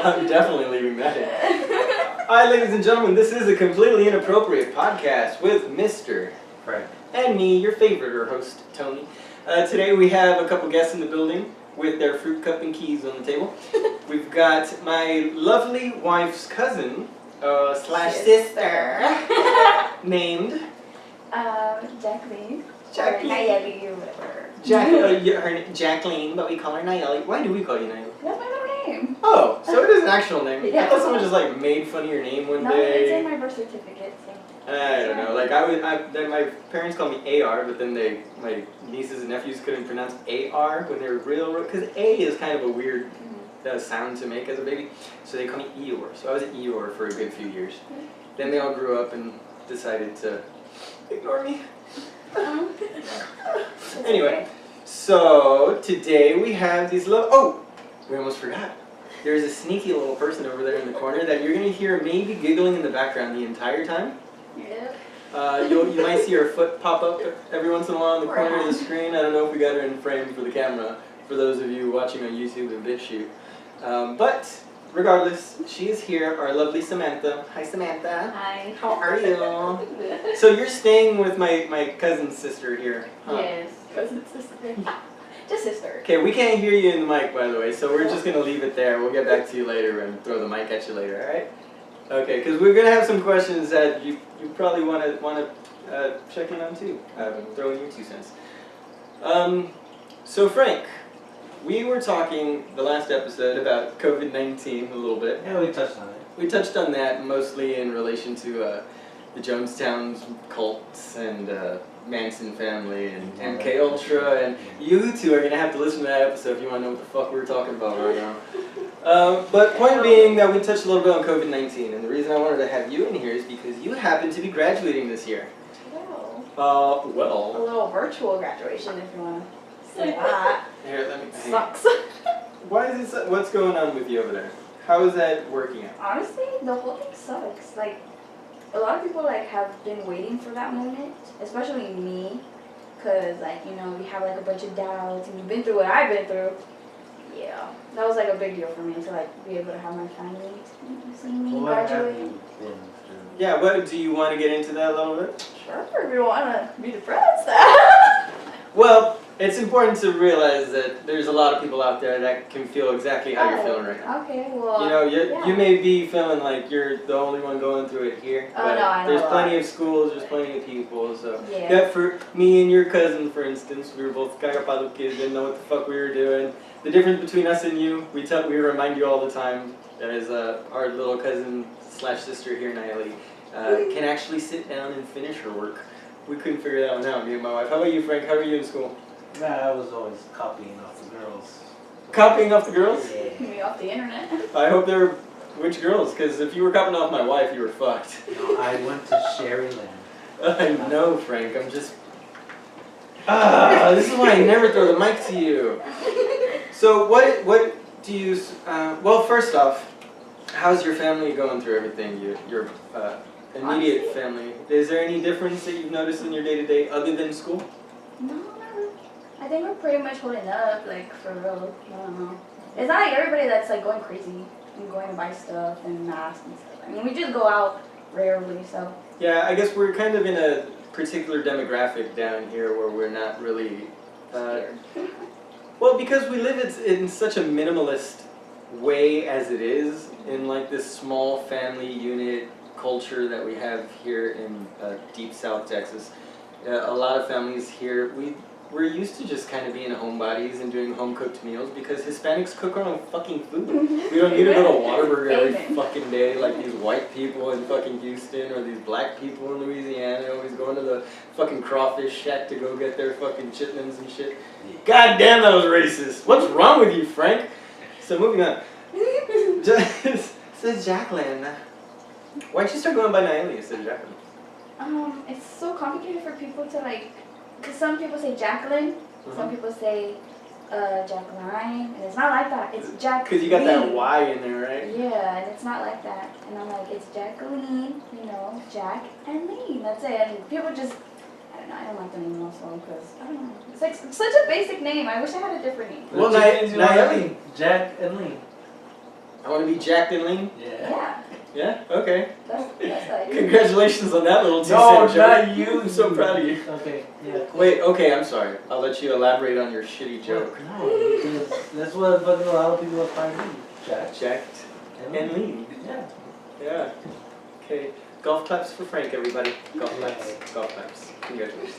Well, I'm definitely leaving that in. Hi, ladies and gentlemen. This is a completely inappropriate podcast with Mr. Frank. And me, your favorite host, Tony. Today we have a couple guests in the building with their fruit cup and keys on the table. We've got my lovely wife's cousin, slash sister, named... Jacqueline. Jacqueline. Or Nayeli or whatever. Jacqueline, but we call her Nayeli. Why do we call you Nayeli? That's my middle name. Oh, so it is an actual name. Yeah. I thought someone just like made fun of your name one No, day. it's in my birth certificate. So. I don't know. Like then my parents called me AR, but then my nieces and nephews couldn't pronounce AR when they were real, because A is kind of a weird sound to make as a baby, so they called me Eeyore. So I was an Eeyore for a good few years. Then they all grew up and decided to ignore me. Anyway, so today we have these little. Oh, we almost forgot. There's a sneaky little person over there in the corner that you're gonna hear maybe giggling in the background the entire time. Yep. You might see her foot pop up every once in a while in the corner of the screen. I don't know if we got her in frame for the camera, for those of you watching on YouTube and BitChute. But regardless, she is here, our lovely Samantha. Hi, Samantha. Hi. How are you? So you're staying with my cousin's sister here, huh? Yes. Cousin sister. Just sister. Okay, we can't hear you in the mic, by the way, so we're just going to leave it there. We'll get back to you later and throw the mic at you later, all right? Okay, because we're going to have some questions that you probably want to check in on too. Throw in your 2 cents. So Frank, we were talking the last episode about COVID-19 a little bit. Yeah, we touched on it. We touched on that mostly in relation to the Jonestown cults and Manson family and MK Ultra, and you two are going to have to listen to that episode if you want to know what the fuck we're talking about right now. But point being that we touched a little bit on COVID-19, and the reason I wanted to have you in here is because you happen to be graduating this year. Well. A Well. little virtual graduation, if you want to say that. Here, let me. Sucks. Why is this? What's going on with you over there? How is that working out? Honestly, the whole thing sucks. Like, a lot of people have been waiting for that moment, especially me, because we have a bunch of doubts, and you've been through what I've been through. Yeah, that was a big deal for me to be able to have my family see me graduate. Yeah, what do you want to get into that a little bit? Sure, if you want to be depressed. Well, it's important to realize that there's a lot of people out there that can feel exactly how you're feeling right now. Okay, well. You may be feeling like you're the only one going through it here. Oh, but no, I know. there's plenty of schools, there's plenty of people. So yeah, for me and your cousin, for instance, we were both Kagapalo kids, didn't know what the fuck we were doing. The difference between us and you, we remind you all the time, as our little cousin slash sister here, Nayeli, can actually sit down and finish her work. We couldn't figure that one out, me and my wife. How about you, Frank? How are you in school? Nah, I was always copying off the girls. Copying off the girls? Yeah. me off the internet. I hope they're which girls? Because if you were copying off my wife, you were fucked. No, I went to Sherryland. I know, Frank. I'm just. This is why I never throw the mic to you. So what do you? Well, first off, how's your family going through everything? Your immediate family. Is there any difference that you've noticed in your day-to-day other than school? No, I think we're pretty much holding up, for real. I don't know. It's not like everybody that's going crazy and going to buy stuff and masks and stuff. I mean, we just go out rarely, so. Yeah, I guess we're kind of in a particular demographic down here where we're not really. Well, because we live in such a minimalist way as it is, in this small family unit culture that we have here in deep South Texas. A lot of families here, we're used to just kind of being homebodies and doing home-cooked meals because Hispanics cook our own fucking food. We don't need to go to Whataburger every fucking day like these white people in fucking Houston or these black people in Louisiana always going to the fucking crawfish shack to go get their fucking chitlins and shit. God damn, that was racist. What's wrong with you, Frank? So moving on. Says Jacqueline. Why'd you start going by Nayeli instead of Jacqueline? It's so complicated for people to because some people say Jacqueline, some people say Jacqueline, and it's not like that. It's Jacqueline. Because you got that Y in there, right? Yeah, and it's not like that. And I'm it's Jacqueline, Jack and Lee. That's it. And people just, I don't know, I don't like the name also because, I don't know. It's such a basic name. I wish I had a different name. Well, Nayeli. Jack and Lee. I want to be jacked and lean. Yeah. Yeah, Yeah. Okay. that's the idea. Congratulations on that little 2 No, cent joke. not you. I'm so proud of you. Okay, yeah. Wait. Okay. I'm sorry. I'll let you elaborate on your shitty joke. No, because that's what fucking a lot of people are finding. Jack. Jacked and lean. Yeah. Yeah. Okay. Golf claps for Frank, everybody. Golf Yeah. claps. Golf claps. Congratulations.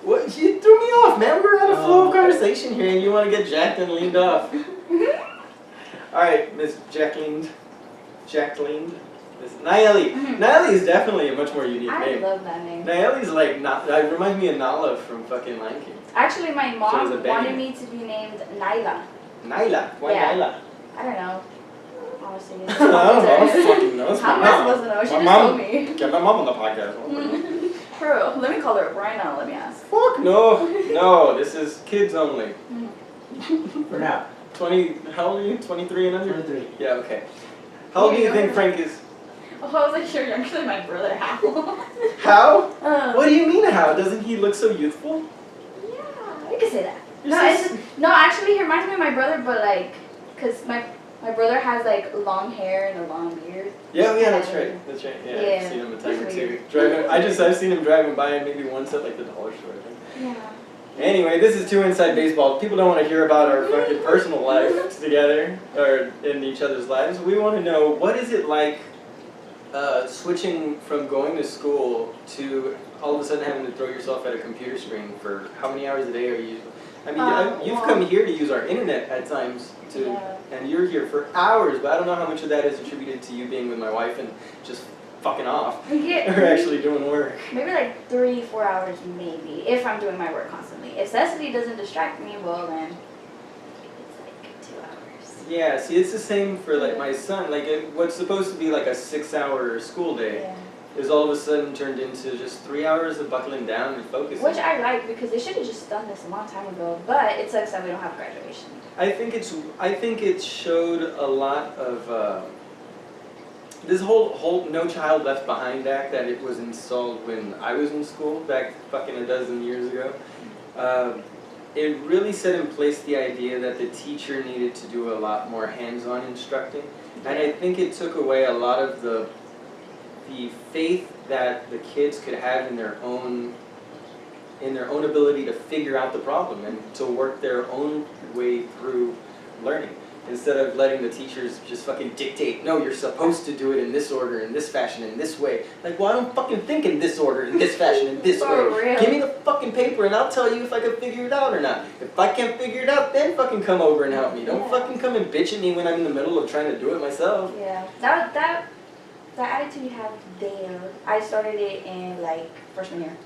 What? You threw me off, man. We're on a flow of okay. conversation here, and you want to get jacked and leaned off. All right, Miss Jacqueline. Jacqueline. Miss Nayeli. Mhm. Nayeli is definitely a much more unique I name. love that name. Nayeli's like not. That reminds me of Nala from fucking Lion King. Actually, my So mom it's a baby. wanted me to be named Nyla. Nyla. Why Yeah. Nyla? I don't know. Honestly. I don't know. I don't fucking know. It's How my am I mom. supposed to know? She My just mom- told me. Get my mom on the podcast. For real. Let me call her right now. Let me ask. Fuck no. No, this is kids only. For now. 20, how old are you? 23 and under? 23. Yeah, okay. How old do you think Frank is? Oh, I was like, you're younger than my brother. How? How? What Yeah, do you mean how? Doesn't he look so youthful? you can say that. You're No, so it's just, no, actually, he reminds me of my brother, but like, cause my brother has like long hair and a long beard. Yeah, yeah, that's right. That's right. Yeah, Yeah, I've seen him a time or he's two. weird. Driving, I've seen him driving by and maybe once at like the dollar store, I think. Yeah. Anyway, this is Two Inside Baseball. People don't want to hear about our fucking personal life together or in each other's lives. We want to know, what is it like switching from going to school to all of a sudden having to throw yourself at a computer screen for how many hours a day are you? I mean, you've well- come here to use our internet at times to, Yeah. and you're here for hours, but I don't know how much of that is attributed to you being with my wife and just fucking off We get or actually doing work. maybe like 3-4 hours, maybe, if I'm doing my work constantly. If Cecily doesn't distract me, well then it's like 2 hours. Yeah, see, it's the same for like my son. Like what's supposed to be like a 6-hour school day Yeah. is all of a sudden turned into just 3 hours of buckling down and focusing. Which I like because they should have just done this a long time ago. But it sucks that we don't have graduation. I think it showed a lot of this whole No Child Left Behind Act that it was installed when I was in school back fucking a dozen years ago. It really set in place the idea that the teacher needed to do a lot more hands-on instructing, and I think it took away a lot of the faith that the kids could have in their own ability to figure out the problem and to work their own way through learning, instead of letting the teachers just fucking dictate, no, you're supposed to do it in this order, in this fashion, in this way. Like, well, I don't fucking think in this order, in this fashion, in this For way. real. Give me the fucking paper and I'll tell you if I can figure it out or not. If I can't figure it out, then fucking come over and help me. Don't Yeah. fucking come and bitch at me when I'm in the middle of trying to do it myself. Yeah. That attitude you have there, I started it in like freshman year.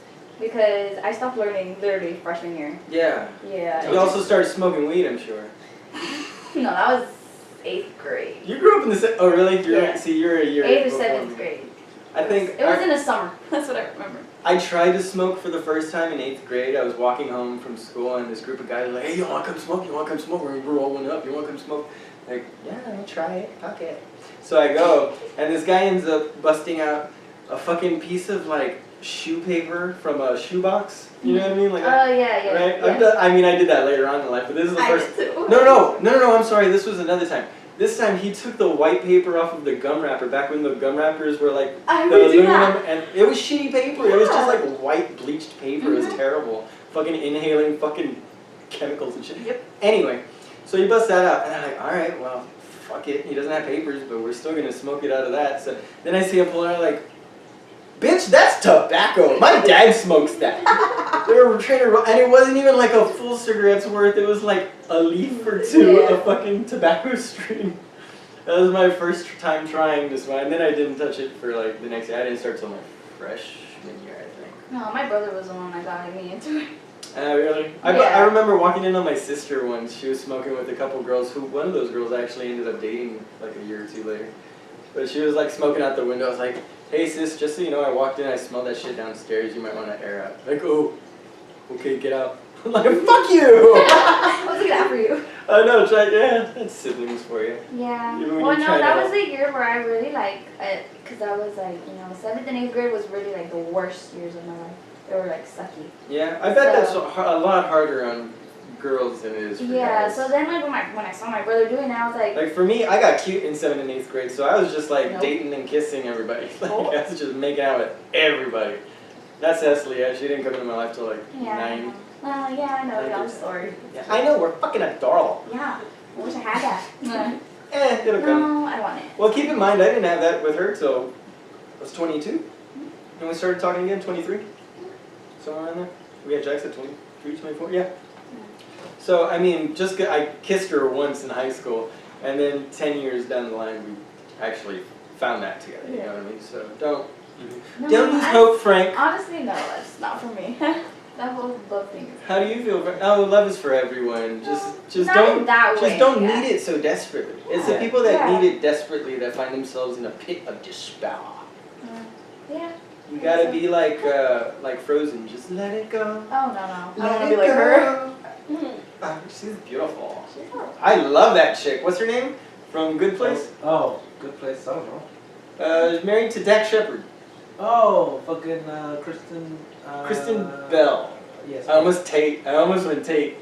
Because I stopped learning literally freshman year. Yeah. Yeah. You also started smoking weed, I'm sure. No, that was 8th grade. You grew up in the oh really? Yeah. See, you're a year 8th or before 7th me. grade. I think It was in the summer. That's what I remember. I tried to smoke for the first time in 8th grade. I was walking home from school and this group of guys were like, hey, you wanna come smoke? You wanna come smoke? We're rolling up. You wanna come smoke? Like, yeah, I'll try it. Fuck it. So I go, and this guy ends up busting out a fucking piece of like shoe paper from a shoebox. You know what I mean? Like, Oh yeah, yeah. right? Yeah. I mean, I did that later on in life, but this is the I first. did too. No, I'm sorry. This was another time. This time he took the white paper off of the gum wrapper, back when the gum wrappers were like I the would do aluminum, that. and it was shitty paper. It was just Yeah. like white bleached paper. It was Mhm. terrible. Fucking inhaling fucking chemicals and shit. Yep. Anyway, so he busts that out, and I'm like, all right, well, fuck it. He doesn't have papers, but we're still gonna smoke it out of that. So then I see him pull out like, bitch, that's tobacco. My dad smokes that. They were trying to, and it wasn't even like a full cigarette's worth. It was like a leaf or two Yeah. of fucking tobacco string. That was my first time trying this one, and then I didn't touch it for like the next year. I didn't start till my freshman year, I think. No, my brother was the one that got me into it. Really? Yeah. I remember walking in on my sister once. She was smoking with a couple girls who, one of those girls actually ended up dating like a year or two later. But she was like smoking out the window. I was like, hey sis, just so you know, I walked in, I smelled that shit downstairs. You might want to air out. Like, oh, okay, get out. I'm like, fuck you! I was looking out for you. I know, yeah, that's siblings for you. Yeah. Even when Well, you're no, trying that to- was the year where I really because I was like, 7th and 8th grade was really like the worst years of my life. They were like sucky. Yeah, I bet that's So- a lot harder on girls than it is for Yeah, guys. so then like when I saw my brother doing it, I was like, Like for me, I got cute in 7th and 8th grade, so I was just like Nope. dating and kissing everybody. Like Oh. I was just making out with everybody. That's Cecily. Yeah, she didn't come into my life till like yeah. 9. Yeah, I know y'all story. Yeah, I know, we're fucking adorable. Yeah, I wish I had that. It'll come. No, I don't want it. Well, keep in mind, I didn't have that with her till I was 22. And we started talking again, 23. Somewhere around there. We had Jax at 23, 24, yeah. So, I mean, I kissed her once in high school, and then 10 years down the line, we actually found that together, you know what I mean? So, don't lose hope, Frank. Honestly, no, that's not for me. That whole love thing is... How do you feel? Oh, love is for everyone. Just not don't, in that way, just don't yeah. need it so desperately. It's the Yeah. people that Yeah. need it desperately that find themselves in a pit of despair. Yeah. You gotta be like Frozen, just let it go. Oh, no. I Let want to it be like go. her. Oh, she's beautiful. She's not- I love that chick. What's her name? From Good Place? Oh, Good Place. I don't know. Married to Dak Shepard. Oh, fucking Kristen. Kristen Bell. Yes. I almost went Tate.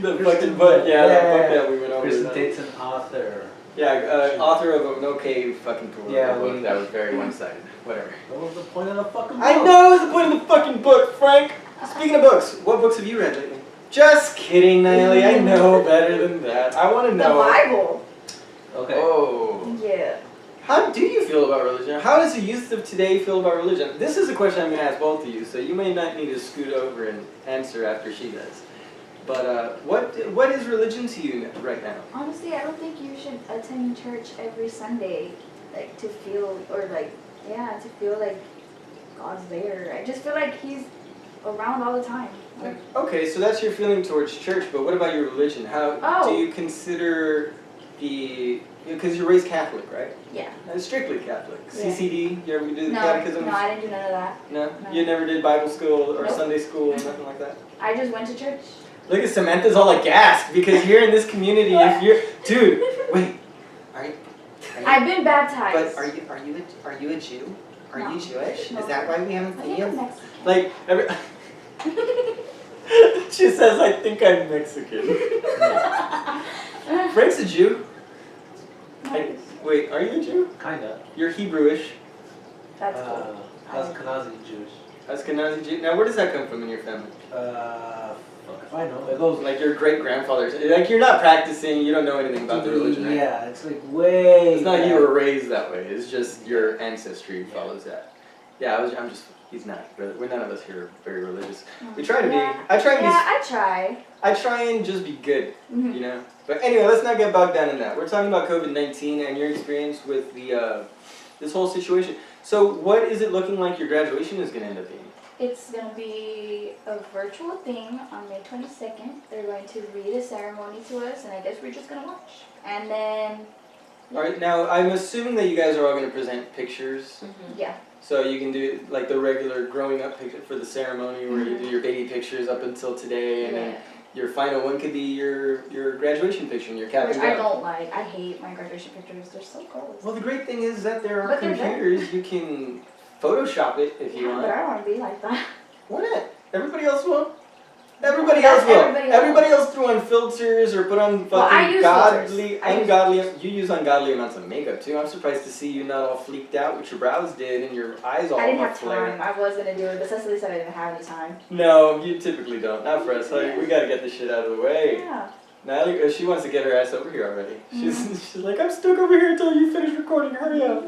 The Kristen fucking book, Bell. yeah, the Yeah. book that we went over. Kristen Tate's an author. Yeah, author of an okay fucking cool Yeah, book that was very one-sided. Whatever. What was the point of the fucking book? I know the point of the fucking book, Frank. Speaking of books, what books have you read lately? Just kidding, Natalie. I know better than that. I want to The know. Bible. Okay. Oh. Yeah. How do you feel about religion? How does the youth of today feel about religion? This is a question I'm going to ask both of you, so you may not need to scoot over and answer after she does. But what is religion to you right now? Honestly, I don't think you should attend church every Sunday, like to feel to feel like God's there. I just feel like He's around all the time. Like, Okay, so that's your feeling towards church, but what about your religion? How Oh. do you consider because you're raised Catholic, right? yeah. Strictly Catholic. Yeah. CCD, you ever do the No, catechism? no, I didn't do none of that. No? No. You never did Bible school or Nope. Sunday school, nothing like that? I just went to church. Look at Samantha's all agasp because here in this community, if you're, dude, wait, are you I've been baptized. but are you a Jew? Are No. you Jewish? No. Is that why we haven't I seen think I'm you? Mexican. Like every. She says, "I think I'm Mexican." Frank's a Jew. Wait, are you a Jew? Kinda. You're Hebrewish. That's cool. Ashkenazi Jewish. Ashkenazi Jew. Now, where does that come from in your family? Fuck if I know. It goes Like your great grandfather's. Like you're not practicing. You don't know anything about the religion, right? Yeah, it's like way. It's not back. you were raised that way. It's just your ancestry follows that. Yeah, I'm just. He's not. We're none of us here are very religious. We try to be. I try and be. I try. I try and just be good. Mhm. You know. But anyway, let's not get bogged down in that. We're talking about COVID-19 and your experience with the this whole situation. So, what is it looking like your graduation is going to end up being? It's going to be a virtual thing on May 22nd. They're going to read a ceremony to us, and I guess we're just going to watch. And then... All right. Now, I'm assuming that you guys are all going to present pictures. Yeah. So you can do like the regular growing up picture for the ceremony where you do your baby pictures up until today, and then your final one could be your graduation picture and your cap Which and I gown. don't like. I hate my graduation pictures. They're so gross. Well, the great thing is that there are But they're there. computers. You can Photoshop it if you Yeah, but want. I don't want to be like that. Why not? Everybody else will. Everybody else will. Everybody else threw on filters or put on Well, I fucking use godly, filters. I use ungodly. You use ungodly amounts of makeup too. I'm surprised to see you not all fleeked out, which your brows did, and your eyes all I didn't have flared. time. I was going to do it, but Cecily said I didn't have any time. No, you typically don't. Not for us. Like, we gotta get this shit out of the way. Yeah. Natalie, she wants to get her ass over here already. She's like, I'm stuck over here until you finish recording. Hurry up.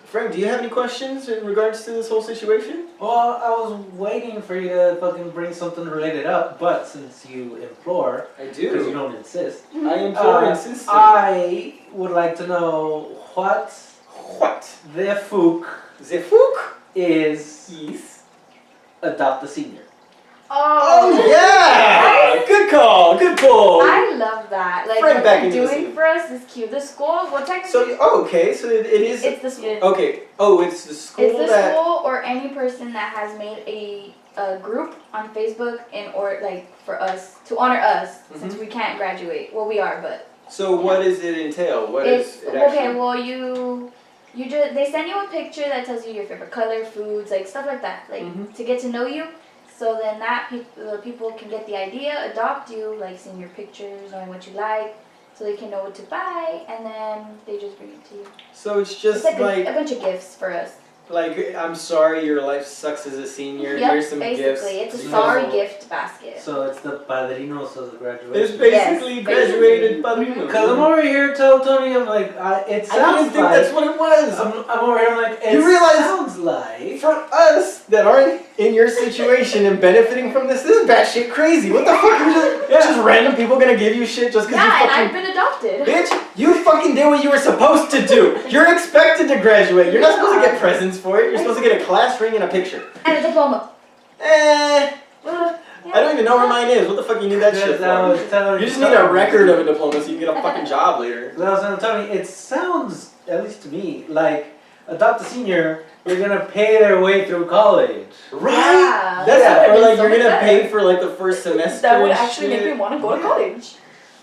Frank, do you have any questions in regards to this whole situation? Well, I was waiting for you to fucking bring something related up, but since you implore, I because you do. don't insist, I implore Uh, insistent. I would like to know what What? the fuck The fuck? is Yes. Adopt a Senior. Oh yeah! Good call. Good pull. I love that. Like, Frank what back they're into the doing scene. for us is cute. The school, well, technically, So okay, so it is. it's the school. Okay. Oh, it's the school It's the that. school or any person that has made a group on Facebook for us to honor us since we can't graduate. Well, we are, but So what does it entail? What is it's it actually? okay. Well, you just they send you a picture that tells you your favorite color, foods, like stuff like that, like Mhm. to get to know you. So then the people can get the idea, adopt you, like seeing your pictures, knowing what you like, so they can know what to buy, and then they just bring it to you. So it's just It's like a bunch of gifts for us. like, I'm sorry your life sucks as a senior. Yep, Here's some gifts. basically, it's a So- sorry gift basket. So it's the padrinos of the graduation. It's basically Yes, graduated basically. padrino. Cause I'm over here telling Tony, I'm like, it I didn't sounds think like. that's what it was. I'm over here, I'm like, it You realize- sounds like. For us that aren't in your situation and benefiting from this is batshit crazy. What the fuck? You're just random people gonna give you shit just because Yeah, you and fucking. I've been adopted. Bitch, you fucking did what you were supposed to do. You're expected to graduate. You're not supposed to get presents for it. You're supposed to get a class ring and a picture. And a diploma. I Yeah. don't even know where mine is. What the fuck you need that shit Because I was for? telling You just need a record of a diploma so you can get a fucking job later. I was telling Tony, it sounds, at least to me, like adopt a senior, you're gonna pay their way through college. Right? Yeah, That's that or would've like been you're so gonna much pay better. for like the first semester. That would and actually make shit. me want to go to college.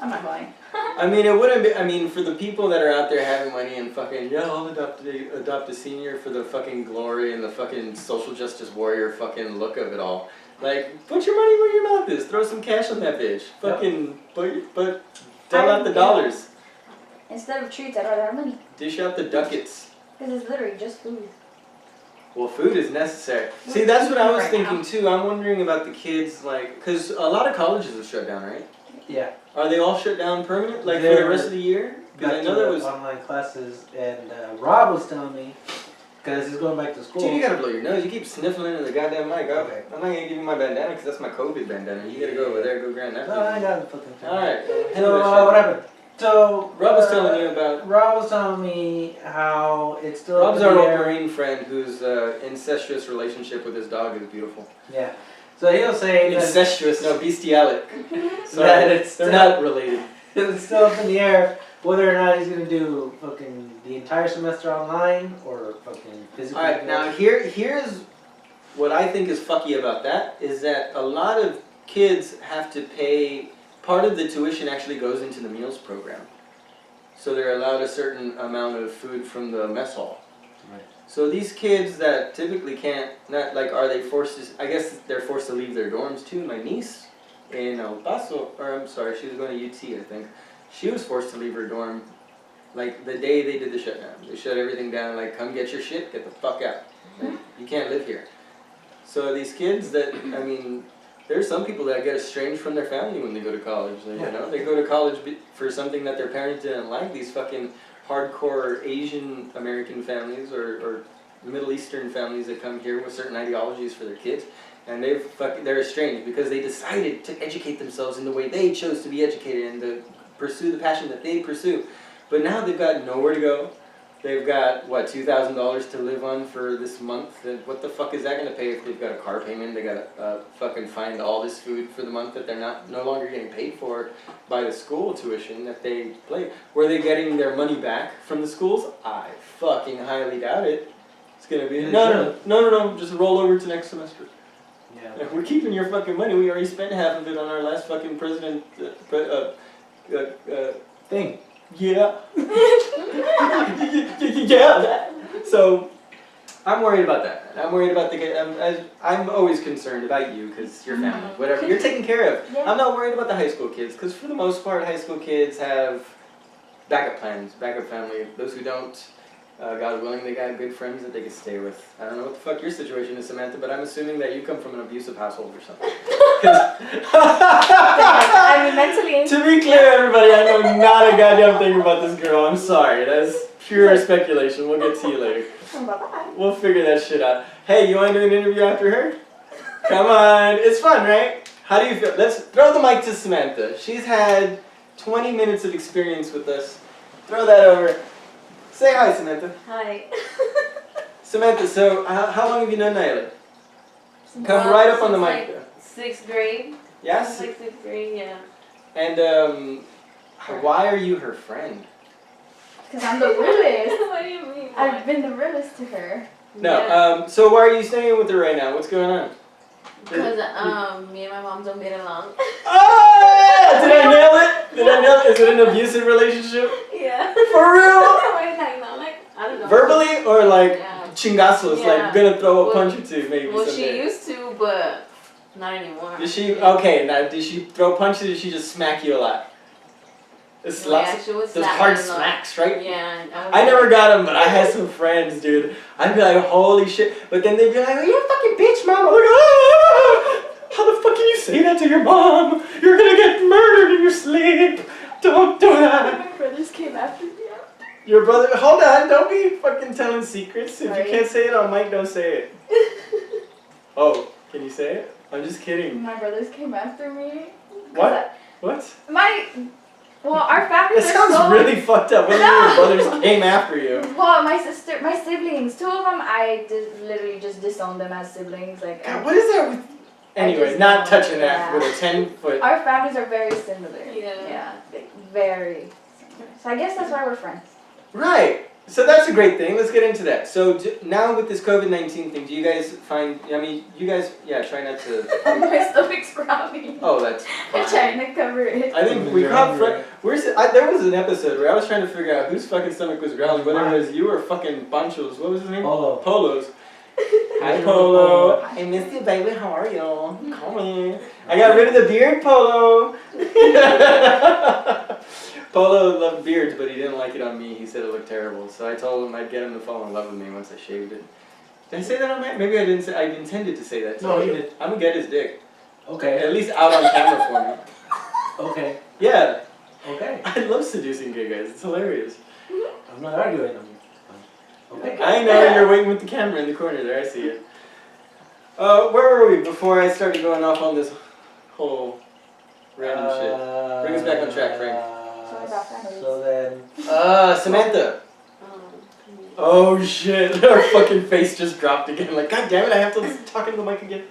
I'm not lying. I mean, it wouldn't be. I mean, for the people that are out there having money and fucking, yeah, I'll adopt a senior for the fucking glory and the fucking social justice warrior fucking look of it all. Like, put your money where your mouth is. Throw some cash on that bitch. Fucking, but dole out the dollars. Instead of treats, I'd rather have money. Dish out the ducats. Because it's literally just food. Well, food is necessary. We're See, that's what I was right thinking now. too. I'm wondering about the kids, like, because a lot of colleges are shut down, right? Yeah. Are they all shut down permanent, like for They're the rest of the year? Because Back I to know there the was. online classes, and Rob was telling me, because he's going back to school. Dude, you gotta blow your nose. You keep sniffling into the goddamn mic. Okay. I'm not gonna give you my bandana because that's my COVID bandana. You gotta go over there, go grab that. No, I got the fucking thing. Alright. So, what happened? So, Rob was telling you about. Rob was telling me how it's still Rob's up in our the old air. Marine friend whose incestuous relationship with his dog is beautiful. Yeah. So he was saying that Incestuous, no, bestialic. That Sorry, it's they're still- not related. it's still up in the air whether or not he's gonna do fucking the entire semester online or fucking physically. Alright, now here's what I think is fucky about that is that a lot of kids have to pay, part of the tuition actually goes into the meals program. So they're allowed a certain amount of food from the mess hall. Right. So these kids that typically can't, not like, are they forced to, I guess they're forced to leave their dorms too. My niece in El Paso, or I'm sorry, she was going to UT, I think. She was forced to leave her dorm like the day they did the shutdown. They shut everything down, like, come get your shit, get the fuck out. Like, you can't live here. So these kids that, I mean, there's some people that get estranged from their family when they go to college. You know, they go to college for something that their parents didn't like. These fucking hardcore Asian American families or Middle Eastern families that come here with certain ideologies for their kids, and they're estranged because they decided to educate themselves in the way they chose to be educated and to pursue the passion that they pursue. But now they've got nowhere to go. They've got, what, $2,000 to live on for this month? And what the fuck is that going to pay if they've got a car payment? They got to fucking find all this food for the month that they're no longer getting paid for by the school tuition that they pay. Were they getting their money back from the schools? I fucking highly doubt it. It's going to be, no, just roll over to next semester. Yeah. We're keeping your fucking money. We already spent half of it on our last fucking president Thing. yeah. Yeah. So, I'm worried about that. I'm worried about I'm always concerned about you because your family, whatever, you're taken care of. Yeah. I'm not worried about the high school kids because for the most part, high school kids have backup plans, backup family. Those who don't, God willing, they got good friends that they can stay with. I don't know what the fuck your situation is, Samantha, but I'm assuming that you come from an abusive household or something. I mean, mentally. To be clear, everybody, I know not a goddamn thing about this girl. I'm sorry. That's pure speculation. We'll get to you later. Bye-bye. We'll figure that shit out. Hey, you want to do an interview after her? Come on. It's fun, right? How do you feel? Let's throw the mic to Samantha. She's had 20 minutes of experience with us. Throw that over. Say hi, Samantha. Hi. Samantha, so how long have you known Nyla? Come right up on the mic. Like 6th grade. Yes? Like 6th grade, yeah. And why are you her friend? Because I'm the realest. What do you mean? I've been the realest to her. No, Yeah. so why are you staying with her right now? What's going on? Because me and my mom don't get along. Ah! Did I nail it? Did I nail it? Is it an abusive relationship? Yeah. For real? Like, I don't know. Verbally or like Yeah. chingazos, Yeah. like gonna throw a Well- punch or two maybe Well, someday? she used to, but Not anymore. Did she? Okay, now did she throw punches or did she just smack you a lot? It's Yeah, lots. she was Those slapping hard a lot. smacks, right? Yeah. I never got them, but I had some friends, dude. I'd be like, holy shit. But then they'd be like, you fucking bitch, mom. I'm like, ah! How the fuck can you say that to your mom? You're gonna get murdered in your sleep. Don't do that. My brothers came after me. Your brother, hold on. Don't be fucking telling secrets. If Sorry. you can't say it on mic, don't say it. Oh, can you say it? I'm just kidding. My brothers came after me. What? What? Well, our families That are sounds so. really fucked up. What do you mean your brothers came after you? Well, my siblings, two of them, I literally just disowned them as siblings. Like, God, what is that with... Anyway, just not don't, touching that yeah. with a 10-foot... our families are very similar. Yeah. Yeah, like, very similar. So I guess that's why we're friends. Right. So that's a great thing. Let's get into that. So now with this COVID-19 thing, do you guys find... I mean, you guys... Yeah, try not to... Oh, my stomach's growling. Oh, that's I'm fine. trying to cover it. I think we caught... There was an episode where I was trying to figure out whose fucking stomach was growling, whether it was you or fucking Pancho's. What was his name? Polo. Polo's. Hi, Polo. I miss you, baby. How are you? Call me. I got rid of the beard, Polo. Polo loved beards, but he didn't like it on me. He said it looked terrible. So I told him I'd get him to fall in love with me once I shaved it. Did I say that on my... Maybe I didn't say... I intended to say that. No, you did. I'm gonna get his dick. Okay. At least out on camera for me. Okay. Yeah. Okay. I love seducing gay guys. It's hilarious. I'm not arguing. Okay. I know you're waiting with the camera in the corner there. I see it. Where were we before I started going off on this whole random shit? Bring us back on track, Frank. Sorry about families. So then... Samantha. Oh shit! Her fucking face just dropped again. Like, god damn it! I have to talk into the mic again.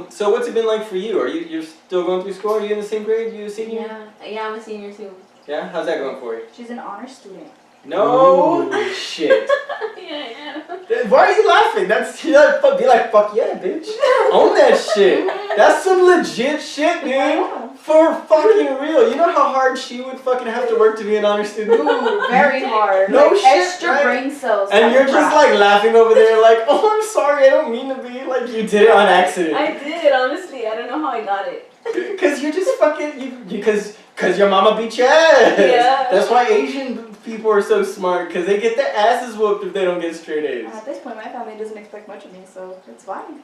So what's it been like for you? You're still going through school? Are you in the same grade? You a senior? Yeah, I'm a senior too. Yeah. How's that going for you? She's an honor student. No shit. Yeah. Why are you laughing? That's be like fuck yeah, bitch. Own that shit. That's some legit shit, dude. For fucking real. You know how hard she would fucking have to work to be an honor student? Ooh, very hard. No like, shit, extra right? brain cells. And you're just like laughing over there like, oh, I'm sorry, I don't mean to be. Like you did it on accident. I did, honestly. I don't know how I got it. Because you're just fucking, because your mama beat your ass. Yeah. That's why Asian people are so smart, because they get their asses whooped if they don't get straight A's. At this point, my family doesn't expect much of me, so it's fine.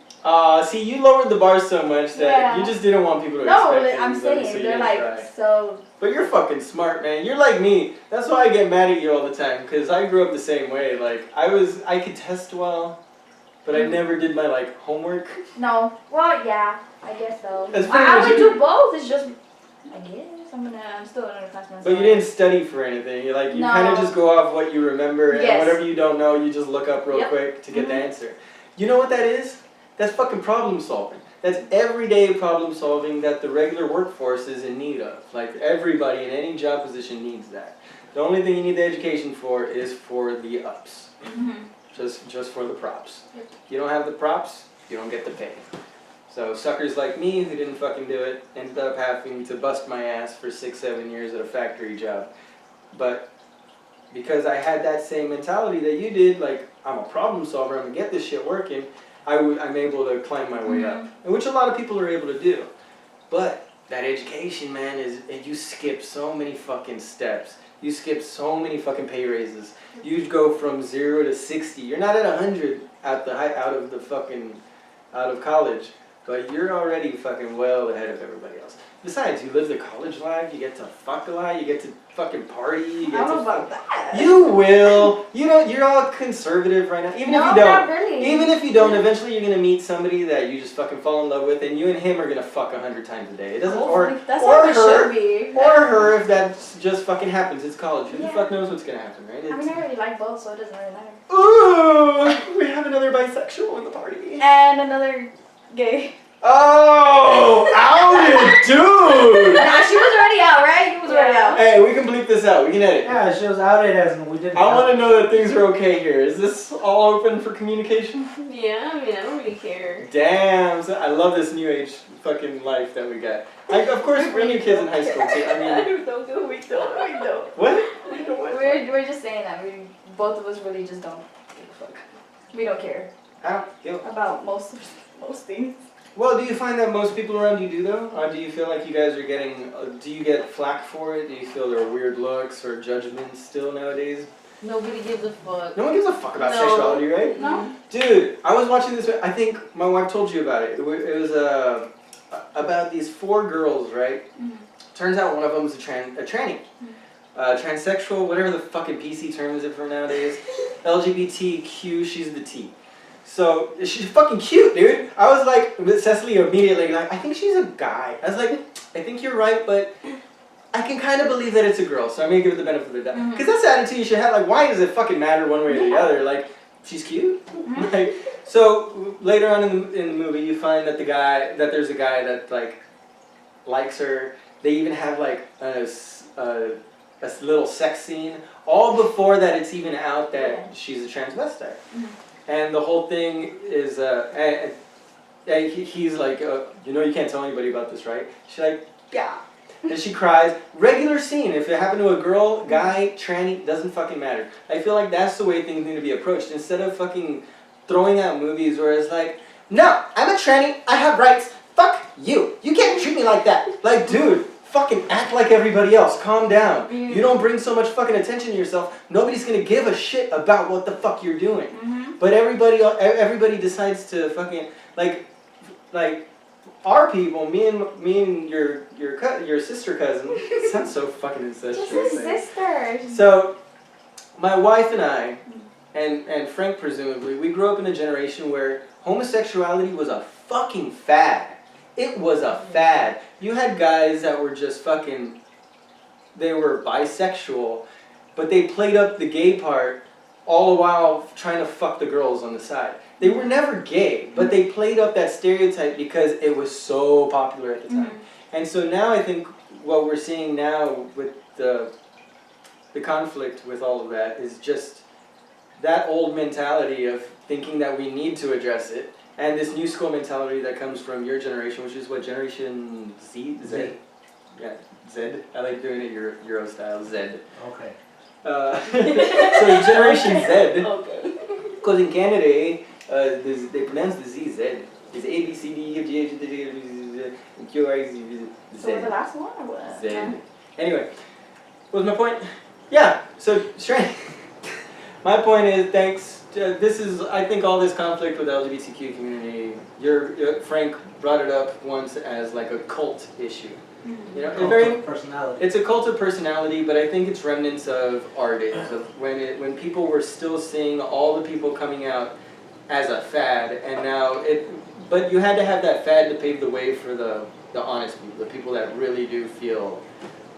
See, you lowered the bar so much that you just didn't want people to No, expect I'm anything, saying, so you they're didn't like, try. so... But you're fucking smart, man. You're like me. That's why I get mad at you all the time, because I grew up the same way. Like, I could test well, but I never did my, like, homework. No. Well, yeah, I guess so. That's pretty I much would you. do both, it's just... I guess. I'm still an underclassman. But you didn't study for anything. You No. kind of just go off what you remember, and Yes. whatever you don't know, you just look up real Yep. quick to get the Mhm. answer. You know what that is? That's fucking problem solving. That's everyday problem solving that the regular workforce is in need of. Like everybody in any job position needs that. The only thing you need the education for is for the ups. Just for the props. Yep. You don't have the props, you don't get the pay. So suckers like me who didn't fucking do it ended up having to bust my ass for 6-7 years at a factory job. But because I had that same mentality that you did, like I'm a problem solver, I'm gonna get this shit working, I'm able to climb my way up. And which a lot of people are able to do. But that education, man, you skip so many fucking steps. You skip so many fucking pay raises. You go from 0 to 60. You're not at 100 out of college. But you're already fucking well ahead of everybody else. Besides, you live the college life, you get to fuck a lot, you get to fucking party, you I get don't to know about that. You will. You know, you're all conservative right now. Even No, if you don't. not really. Even if you don't, eventually you're gonna meet somebody that you just fucking fall in love with, and you and him are gonna fuck 100 times a day. It doesn't, Hopefully, that's or how it her, should be. or her if that just fucking happens. It's college. Who the Yeah. fuck knows what's gonna happen, right? I mean, I really like both, so it doesn't really matter. Ooh, we have another bisexual in the party. And another gay. Oh, outed, dude! Nah, she was already out, right? You was already out. Hey, we can bleep this out. We can edit. Yeah, she was outed as we didn't. I want to know that things are okay here. Is this all open for communication? Yeah, I mean, I don't really care. Damn, so I love this new age fucking life that we got. Of course, we're new kids in high school too. I mean, we don't. what? We're just saying that both of us really just don't give a fuck. We don't care I don't give a- about most things. Well, do you find that most people around you do though? Or do you feel like you guys are getting? Do you get flack for it? Do you feel there are weird looks or judgments still nowadays? Nobody gives a fuck. No one gives a fuck about No. sexuality, right? No. Dude, I was watching this. I think my wife told you about it. It was about these 4 girls, right? Mhm. Turns out one of them was a tranny. Transsexual, whatever the fucking PC term is it for nowadays. LGBTQ, she's the T. So, she's fucking cute, dude. I was like, with Cecily immediately, like, I think she's a guy. I was like, I think you're right, but I can kind of believe that it's a girl, so I'm gonna give it the benefit of the doubt. Because that's the attitude you should have. Like, why does it fucking matter one way or the other? Like, she's cute. Like, so later on in the movie, you find that there's a guy that like likes her. They even have like a little sex scene all before that it's even out that she's a transvestite. And the whole thing is, he's like, you can't tell anybody about this, right? She's like, yeah. And she cries. Regular scene. If it happened to a girl, guy, tranny, doesn't fucking matter. I feel like that's the way things need to be approached. Instead of fucking throwing out movies where it's like, no, I'm a tranny, I have rights, fuck you. You can't treat me like that. Like, dude, fucking act like everybody else. Calm down. You don't bring so much fucking attention to yourself. Nobody's gonna give a shit about what the fuck you're doing. But everybody decides to fucking like our people, me and your sister cousin. It sounds so fucking incestuous. Just his sister. So, my wife and I, and Frank presumably, we grew up in a generation where homosexuality was a fucking fad. It was a fad. You had guys that were just fucking, they were bisexual, but they played up the gay part all the while trying to fuck the girls on the side. They were never gay, but they played up that stereotype because it was so popular at the time. And so now I think what we're seeing now with the conflict with all of that is just that old mentality of thinking that we need to address it, and this new school mentality that comes from your generation, which is what, Generation Z? Z? Yeah, Z. I like doing it Euro style, Z. Okay. So Generation Z, Okay. because in Canada, they pronounce the Z, Z. It's A, B, C, D, E, F, G, H, I, J, K, L, M, N, O, P, Q, R, S, T, U, V, Z. So the last one or what? Z. Anyway, what was my point? Yeah, so my point is, I think all this conflict with the LGBTQ community, Frank brought it up once as like a cult issue. You know, Cult of personality. It's a cult of personality, but I think it's remnants of our days, of when people were still seeing all the people coming out as a fad, and now but you had to have that fad to pave the way for the honest people, the people that really do feel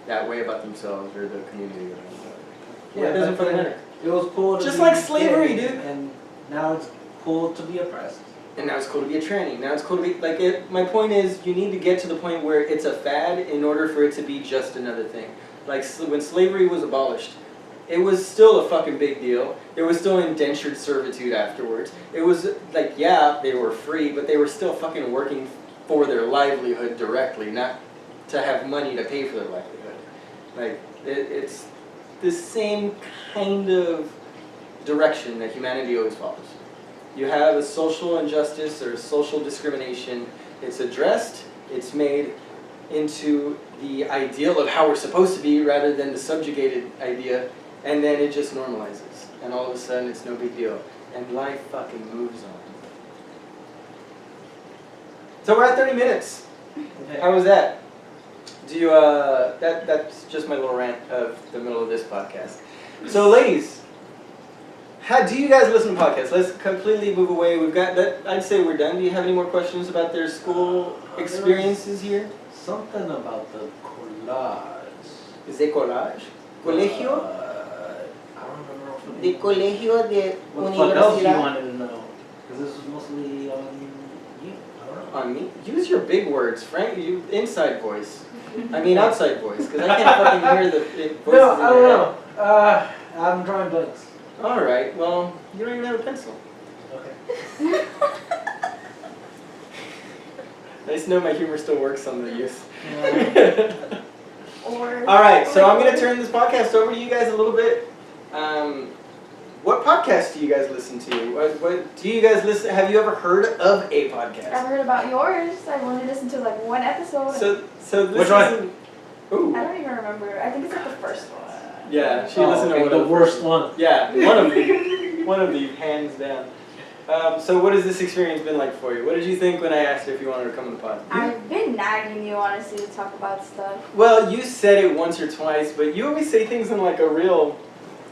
that way about themselves or the community. Yeah, it doesn't fucking matter. It was cool to Just be like slavery, gay, dude. And now it's cool to be oppressed. And now it's cool to be a tranny. Now it's cool to be my point is, you need to get to the point where it's a fad in order for it to be just another thing. Like when slavery was abolished, it was still a fucking big deal. There was still indentured servitude afterwards. It was like, yeah, they were free, but they were still fucking working for their livelihood directly, not to have money to pay for their livelihood. Like it's the same kind of direction that humanity always follows. You have a social injustice or social discrimination, it's addressed, it's made into the ideal of how we're supposed to be rather than the subjugated idea, and then it just normalizes. And all of a sudden it's no big deal. And life fucking moves on. So we're at 30 minutes. Okay. How was that? Do you, that's just my little rant of the middle of this podcast. So ladies, how do you guys listen to podcasts? Let's completely move away. We've got that. I'd say we're done. Do you have any more questions about their school experiences here? Something about the collage. Is it collage? Colegio? I don't remember. De colegio de What the fuck else you universidad. wanted to know? Because this was mostly on you. I don't know. On me? Use your big words, Frank. You inside voice. I mean outside voice, because I can't fucking hear the voices No, in I your don't head. know. I'm drawing blanks. All right. Well, you don't even have a pencil. Okay. Nice to know my humor still works on the youth. Or All right, so I'm going to turn this podcast over to you guys a little bit. What podcast do you guys listen to? What do you guys listen? Have you ever heard of a podcast? I've heard about yours. I've only listened to like one episode. So this Which one? isn't- Ooh. I don't even remember. I think it's like the first one. Yeah, she listened to okay, one the of worst one. Yeah, one of the hands down. So what has this experience been like for you? What did you think when I asked you if you wanted to come on the pod? I've been nagging you honestly to talk about stuff. Well, you said it once or twice, but you always say things in like a real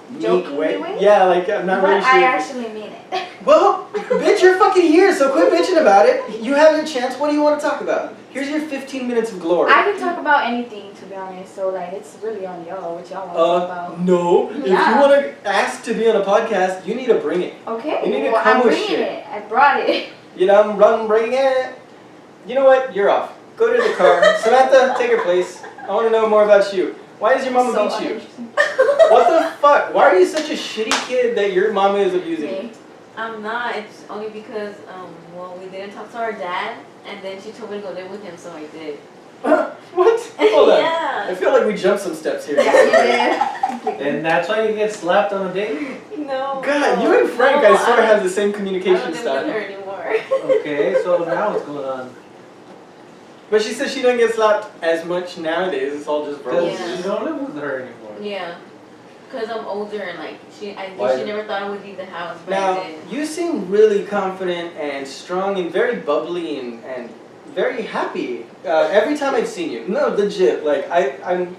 meek Jokingly way. way? Yeah, like I'm not But really sure. I actually mean it. Well, bitch, you're fucking here, so quit bitching about it. You have your chance. What do you want to talk about? Here's your 15 minutes of glory. I can talk about anything, to be honest. So like, it's really on y'all what y'all want to talk about. No. If you Yeah. want to ask to be on a podcast, you need to bring it. Okay. You need to well, come I'm with bringing shit. it. I brought it. You know, run, bring it. You know what? You're off. Go to the car. Samantha, take her place. I want to know more about you. Why does your mama So beat you? uninteresting. What the fuck? Why are you such a shitty kid that your mama is abusing you? Me. I'm not. It's only because well, we didn't talk to our dad, and then she told me to go live with him, so I did. What? Hold on. Yeah. I feel like we jumped some steps here. Yeah, you did. And that's why you get slapped on a date? No. God, no, you and Frank, no, I sort of don't- have the same I don't communication live with style. her anymore. Okay, so now what's going on? But she says she doesn't get slapped as much nowadays. It's all just verbal. Because Yeah. you don't live with her anymore. Yeah. Cause I'm older and like I Why? think she never thought I would leave the house, but I Now, did. you seem really confident and strong and very bubbly and very happy every time I've seen you. No, legit. Like, I'm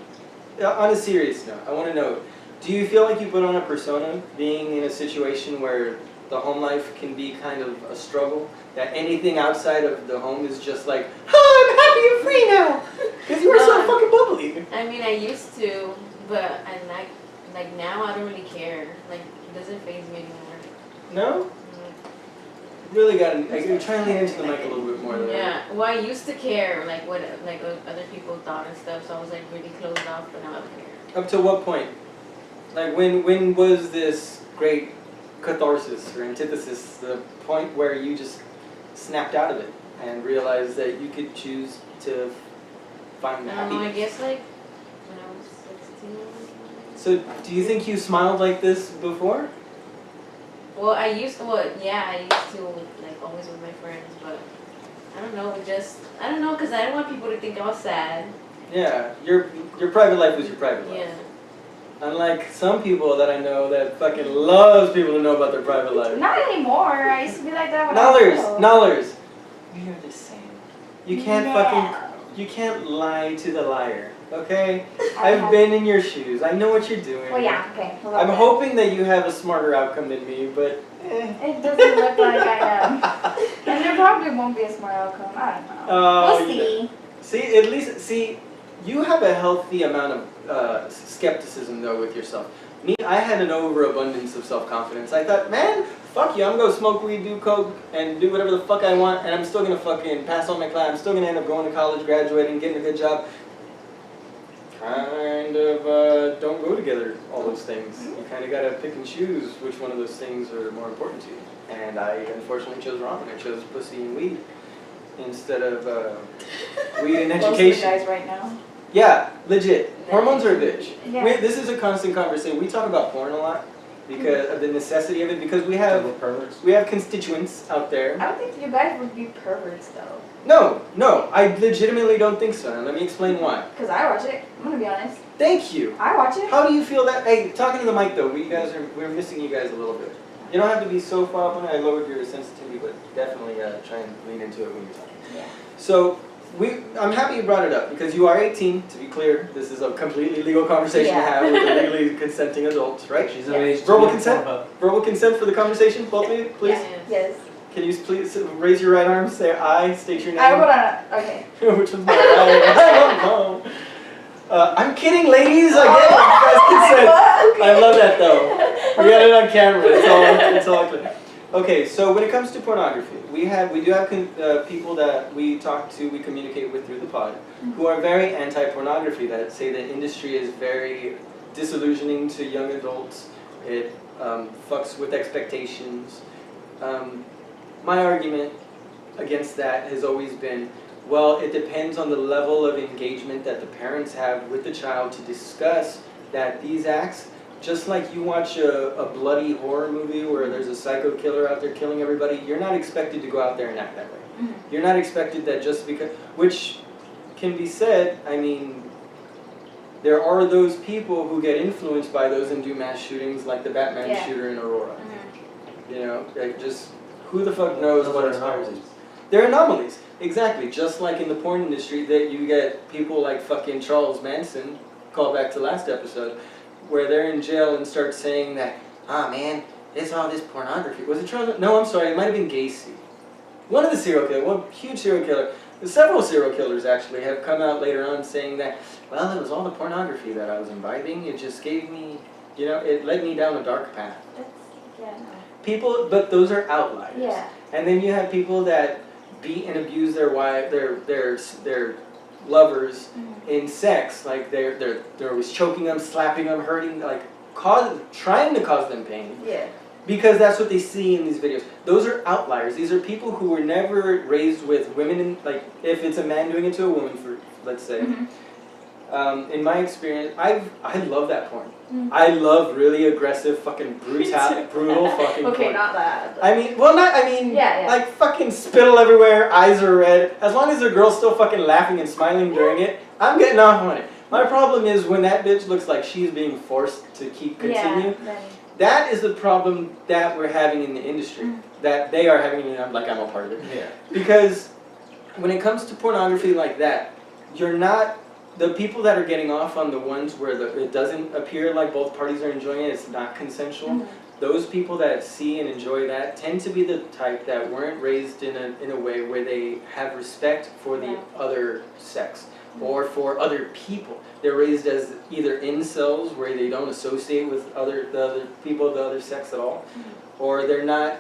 on a serious note, I want to know, do you feel like you put on a persona being in a situation where the home life can be kind of a struggle? That anything outside of the home is just like, oh, I'm happy and free now! Because you were so No. fucking bubbly. I mean, I used to, but I like now I don't really care. Like it doesn't faze me anymore. No? Really got to, like, try and lean into the mic a little bit more there. Yeah. Well, I used to care like what like other people thought and stuff, so I was like really closed off, but now I don't care. Up to what point? Like when was this great catharsis or antithesis, the point where you just snapped out of it and realized that you could choose to find I don't know. I happiness? guess like when I was 16 or something. So do you think you smiled like this before? Well, I used to like always with my friends, but I don't know. I don't know, cause I didn't want people to think I was sad. Yeah, your private life was your private life. Yeah. Unlike some people that I know that fucking loves people to know about their private life. Not anymore. I used to be like that when I was little. Nullers. We are the same. You can't No. fucking, you can't lie to the liar, okay? I I've have- been in your shoes. I know what you're doing. Well, yeah, okay. hold I'm on. hoping that you have a smarter outcome than me, but It doesn't look like I am. And there probably won't be a smart outcome. I don't know. Oh, We'll you see. See, at least, you have a healthy amount of skepticism, though, with yourself. Me, I had an overabundance of self-confidence. I thought, man, fuck you, I'm gonna go smoke weed, do coke, and do whatever the fuck I want, and I'm still gonna fucking pass all my class. I'm still gonna end up going to college, graduating, getting a good job. Kind of don't go together, all those things. You kind of gotta pick and choose which one of those things are more important to you. And I unfortunately chose wrong, and I chose pussy and weed instead of weed and Most of the education. guys right now. Yeah, legit. Hormones are a bitch. Yeah. This is a constant conversation. We talk about porn a lot because of the necessity of it, because we have perverts. constituents out there. I don't think you guys would be perverts though. No, I legitimately don't think so. And let me explain why. Because I watch it. I'm gonna be honest. Thank you. I watch it. How do you feel that? Hey, talking to the mic though, we're missing you guys a little bit. You don't have to be so far up on it. I lowered your sensitivity, but definitely try and lean into it when you're talking. Yeah. So I'm happy you brought it up because you are 18. To be clear, this is a completely legal conversation to Yeah. have with a legally consenting adults, right? She's Yeah. of age to Verbal be on consent? Pornhub. Verbal consent for the conversation, both of you, please. Yes. Yes. Can you please raise your right arm, say I, state your name? I would on. Okay. Which one's my right? I don't know. I'm kidding, ladies. I get it. You guys consent. I love that though. We got it on camera. It's all clear. Okay, so when it comes to pornography, we do have people that we talk to, we communicate with through the pod, who are very anti-pornography. That say the industry is very disillusioning to young adults. It fucks with expectations. My argument against that has always been, well, it depends on the level of engagement that the parents have with the child to discuss that these acts just like you watch a bloody horror movie where there's a psycho killer out there killing everybody, you're not expected to go out there and act that way. Mm-hmm. You're not expected that just because, which can be said, I mean, there are those people who get influenced by those and do mass shootings like the Batman Yeah. shooter in Aurora. Mm-hmm. You know, like just, who the fuck knows Those what are inspires anomalies. you? They're anomalies, exactly. Just like in the porn industry, that you get people like fucking Charles Manson, call back to last episode, where they're in jail and start saying that, ah man, it's all this pornography. Was it Charles? No, I'm sorry, it might have been Gacy. One of the serial killers, one huge serial killer, several serial killers actually have come out later on saying that, well, it was all the pornography that I was imbibing. It just gave me, you know, it led me down a dark path. That's, yeah, no. People, but those are outliers. Yeah. And then you have people that beat and abuse their wife, their lovers Mm-hmm. in sex, like they're always choking them, slapping them, hurting, like trying to cause them pain, Yeah. because that's what they see in these videos. Those are outliers. These are people who were never raised with women, in, like if it's a man doing it to a woman, for let's say. Mm-hmm. In my experience, I love that porn. Mm. I love really aggressive, fucking brutal fucking Okay, porn. not that. But I mean, well, not, I mean, Yeah, yeah. like fucking spittle everywhere, eyes are red. As long as the girl's still fucking laughing and smiling during it, I'm getting off on it. My problem is when that bitch looks like she's being forced to keep continue. Yeah, then, That is the problem that we're having in the industry. Mm. That they are having, and I'm like, I'm a part of it. Yeah. Because when it comes to pornography like that, you're not, the people that are getting off on the ones where it doesn't appear like both parties are enjoying it, it's not consensual. Mhm. Those people that see and enjoy that tend to be the type that weren't raised in a way where they have respect for the Yeah. other sex or for other people. They're raised as either incels, where they don't associate with the other people of the other sex at all, or they're not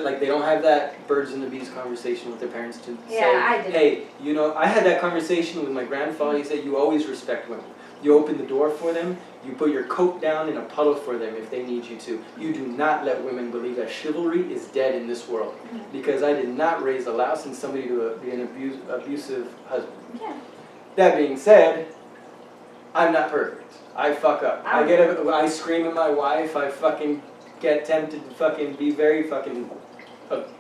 like they don't have that birds and the bees conversation with their parents to Yeah, say, I did. hey, you know, I had that conversation with my grandfather. He said, you always respect women. You open the door for them. You put your coat down in a puddle for them if they need you to. You do not let women believe that chivalry is dead in this world. Because I did not raise a louse and somebody to be an abusive husband. Yeah. That being said, I'm not perfect. I fuck up. I scream at my wife. I fucking get tempted to fucking be very fucking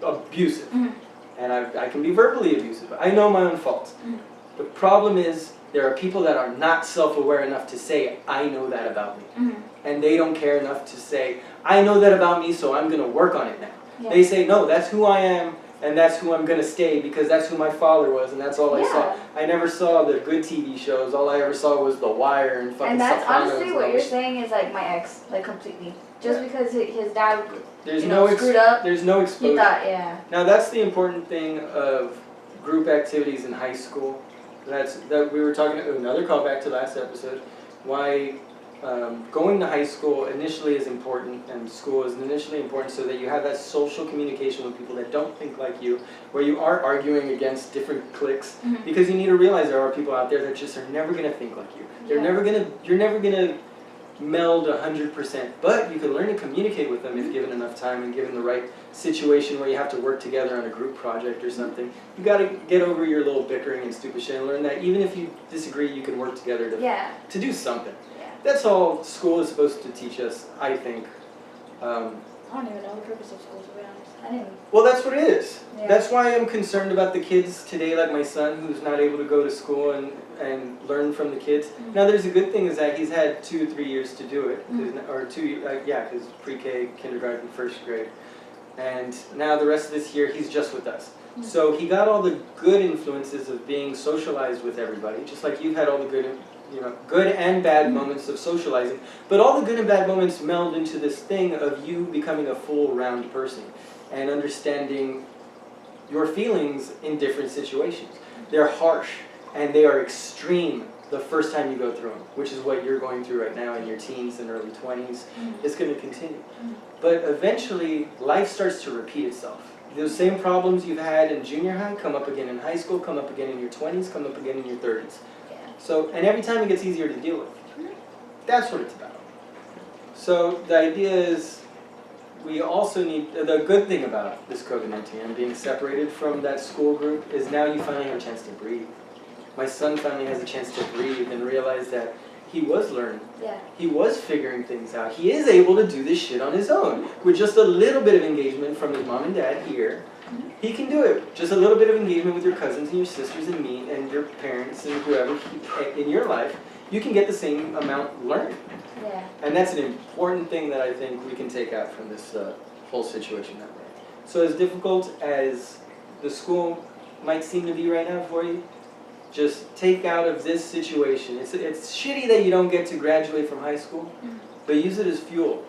abusive. Mhm. And I can be verbally abusive. I know my own faults. Mhm. The problem is there are people that are not self-aware enough to say, I know that about me. Mm-hmm. And they don't care enough to say, I know that about me, so I'm going to work on it now. Yeah. They say, no, that's who I am, and that's who I'm going to stay, because that's who my father was, and that's all I saw. Yeah. I never saw the good TV shows. All I ever saw was The Wire and fucking And that's Sopranos. honestly and what all you're this. saying is like my ex, like completely. Just because his dad, There's you no know, screwed up, There's no he exposure. thought, yeah. Now that's the important thing of group activities in high school. That we were talking another callback to last episode. Why going to high school initially is important, and school is initially important so that you have that social communication with people that don't think like you, where you are arguing against different cliques, Mhm. because you need to realize there are people out there that just are never going to think like you. You're Yeah. never gonna meld 100%, but you can learn to communicate with them if given enough time and given the right situation where you have to work together on a group project or something. You got to get over your little bickering and stupid shit and learn that even if you disagree, you can work together Yeah. to do something. Yeah. That's all school is supposed to teach us, I think. I don't even know the purpose of school, to be honest. I didn't. Well, that's what it is. Yeah. That's why I'm concerned about the kids today, like my son, who's not able to go to school and learn from the kids. Mhm. Now, there's a good thing is that he's had 2-3 years to do it, Mhm. or because pre-K, kindergarten, first grade. And now the rest of this year, he's just with us. Mhm. So he got all the good influences of being socialized with everybody, just like you've had all the good and bad Mhm. moments of socializing. But all the good and bad moments meld into this thing of you becoming a full round person and understanding your feelings in different situations. They're harsh and they are extreme the first time you go through them, which is what you're going through right now in your teens and early 20s. Mhm. It's going to continue. Mhm. But eventually, life starts to repeat itself. Those same problems you've had in junior high come up again in high school, come up again in your 20s, come up again in your 30s. Yeah. So, and every time it gets easier to deal with. Mhm. That's what it's about. So the idea is we also need, the good thing about this COVID-19 and being separated from that school group is now you finally have a chance to breathe. My son finally has a chance to breathe and realize that he was learning. Yeah. He was figuring things out. He is able to do this shit on his own. With just a little bit of engagement from his mom and dad here, he can do it. Just a little bit of engagement with your cousins and your sisters and me and your parents and whoever in your life, you can get the same amount learned. Yeah. And that's an important thing that I think we can take out from this whole situation that way. So as difficult as the school might seem to be right now for you, just take out of this situation. It's shitty that you don't get to graduate from high school, but use it as fuel.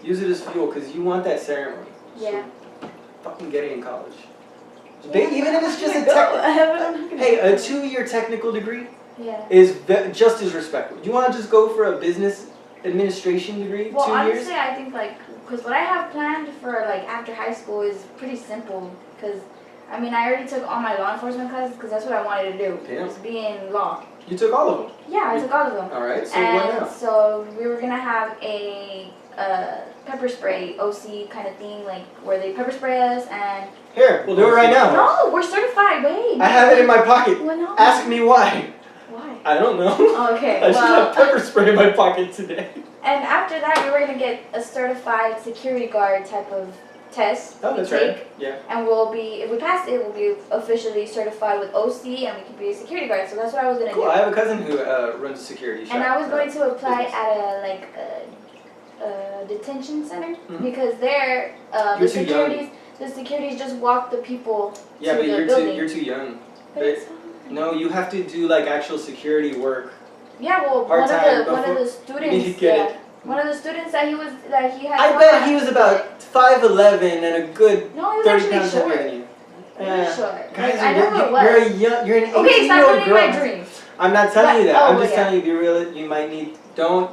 Use it as fuel because you want that ceremony. Yeah. So fucking get it in college. Yeah. Even if it's just a a 2-year technical degree Yeah. is just as respectable. You want to just go for a business administration degree, Well, 2 years? honestly, I think like, because what I have planned for like after high school is pretty simple. Because I mean, I already took all my law enforcement classes because that's what I wanted to do. Yeah. Was be in law. You took all of them. Yeah, I took all of them. All right. So what And now? so we were gonna have a pepper spray OC kind of thing, like where they pepper spray us and. Here, we'll do it right now. No, we're certified. Wait. I have it in my pocket. Well, no. Ask me why. Why? I don't know. Oh, okay. I should have Well, pepper spray in my pocket today. and after that, we were gonna get a certified security guard type of test. Oh, we that's take, right. Yeah. And we'll be, if we pass it, we'll be officially certified with OC, and we can be a security guard. So that's what I was gonna Cool. do. I have a cousin who runs a security shop. And I was going to apply business. at a detention center Mhm. because there You're too young. the securities just walk the people Yeah, to but the you're building. you're too young. But it's No, you have to do like actual security work. yeah, well, Part-time one of before- the You students, need to get yeah, it. one of the students that he had. I bet he was about 5'11" and a good No, he was 30 actually pounds short. heavier than you. He was short. Guys, Like, I know who it was. you're a young, you're an 18-year-old Okay, stop ruining girl. my dreams. I'm not telling you that. But- I'm oh, just yeah. telling you, you might need. Don't.